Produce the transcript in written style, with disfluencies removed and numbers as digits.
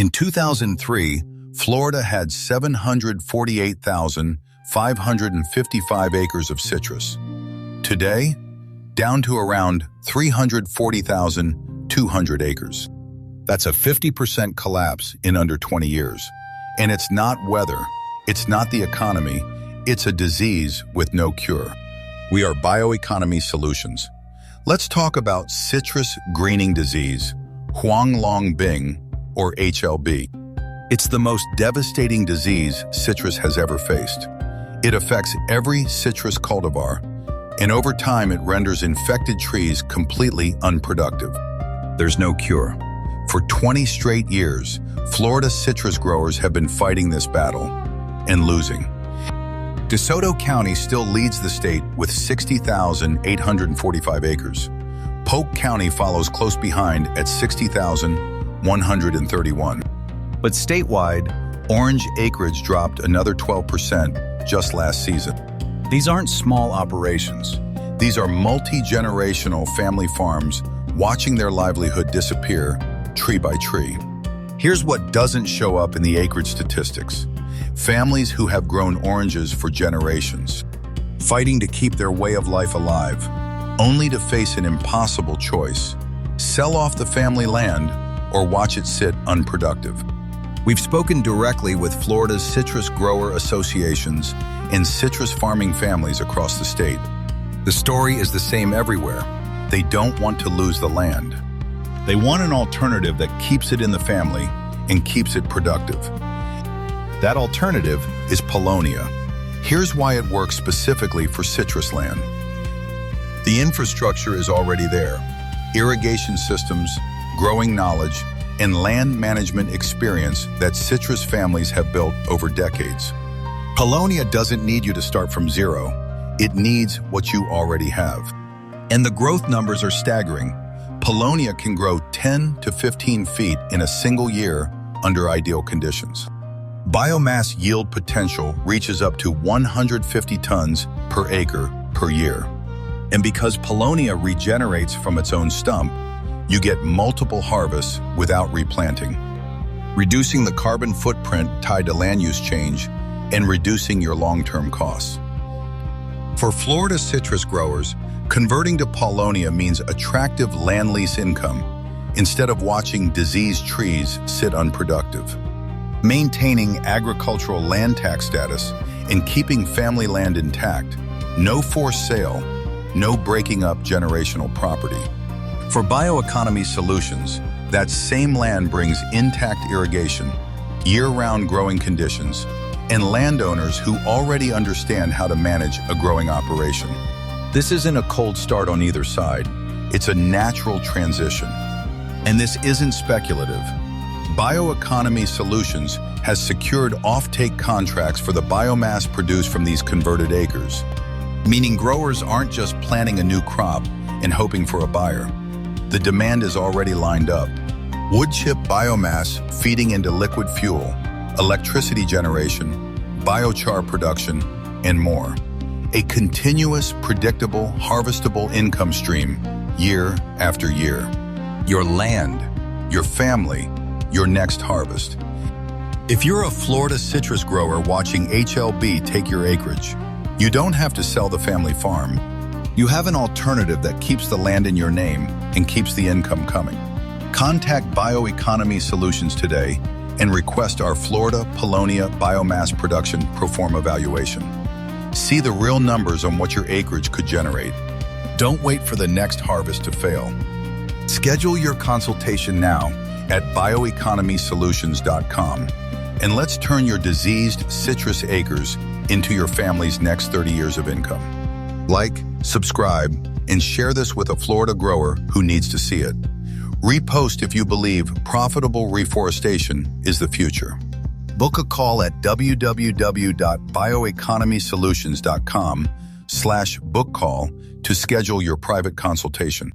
In 2003, Florida had 748,555 acres of citrus. Today, down to around 340,200 acres. That's a 50% collapse in under 20 years. And it's not weather, it's not the economy, it's a disease with no cure. We are Bioeconomy Solutions. Let's talk about citrus greening disease, Huanglongbing, or HLB. It's the most devastating disease citrus has ever faced. It affects every citrus cultivar, and over time it renders infected trees completely unproductive. There's no cure. For 20 straight years, Florida citrus growers have been fighting this battle and losing. DeSoto County still leads the state with 60,845 acres. Polk County follows close behind at 60,131. But statewide, orange acreage dropped another 12% just last season. These aren't small operations. These are multi-generational family farms watching their livelihood disappear tree by tree. Here's what doesn't show up in the acreage statistics. Families who have grown oranges for generations, fighting to keep their way of life alive, only to face an impossible choice: sell off the family land or watch it sit unproductive. We've spoken directly with Florida's citrus grower associations and citrus farming families across the state. The story is the same everywhere. They don't want to lose the land. They want an alternative that keeps it in the family and keeps it productive. That alternative is Paulownia. Here's why it works specifically for citrus land. The infrastructure is already there: irrigation systems, growing knowledge, and land management experience that citrus families have built over decades. Paulownia doesn't need you to start from zero. It needs what you already have. And the growth numbers are staggering. Paulownia can grow 10 to 15 feet in a single year under ideal conditions. Biomass yield potential reaches up to 150 tons per acre per year. And because Paulownia regenerates from its own stump, you get multiple harvests without replanting, reducing the carbon footprint tied to land use change and reducing your long-term costs. For Florida citrus growers, converting to Paulownia means attractive land lease income instead of watching diseased trees sit unproductive, maintaining agricultural land tax status and keeping family land intact, no forced sale, no breaking up generational property. For Bioeconomy Solutions, that same land brings intact irrigation, year-round growing conditions, and landowners who already understand how to manage a growing operation. This isn't a cold start on either side. It's a natural transition. And this isn't speculative. Bioeconomy Solutions has secured off-take contracts for the biomass produced from these converted acres, meaning growers aren't just planting a new crop and hoping for a buyer. The demand is already lined up. Wood chip biomass feeding into liquid fuel, electricity generation, biochar production, and more. A continuous, predictable, harvestable income stream year after year. Your land, your family, your next harvest. If you're a Florida citrus grower watching HLB take your acreage, you don't have to sell the family farm. You have an alternative that keeps the land in your name and keeps the income coming. Contact Bioeconomy Solutions today and request our Florida Paulownia biomass production proforma valuation. See the real numbers on what your acreage could generate. Don't wait for the next harvest to fail. Schedule your consultation now at bioeconomysolutions.com, and let's turn your diseased citrus acres into your family's next 30 years of income. Like, subscribe, and share this with a Florida grower who needs to see it. Repost if you believe profitable reforestation is the future. Book a call at www.bioeconomysolutions.com/book call to schedule your private consultation.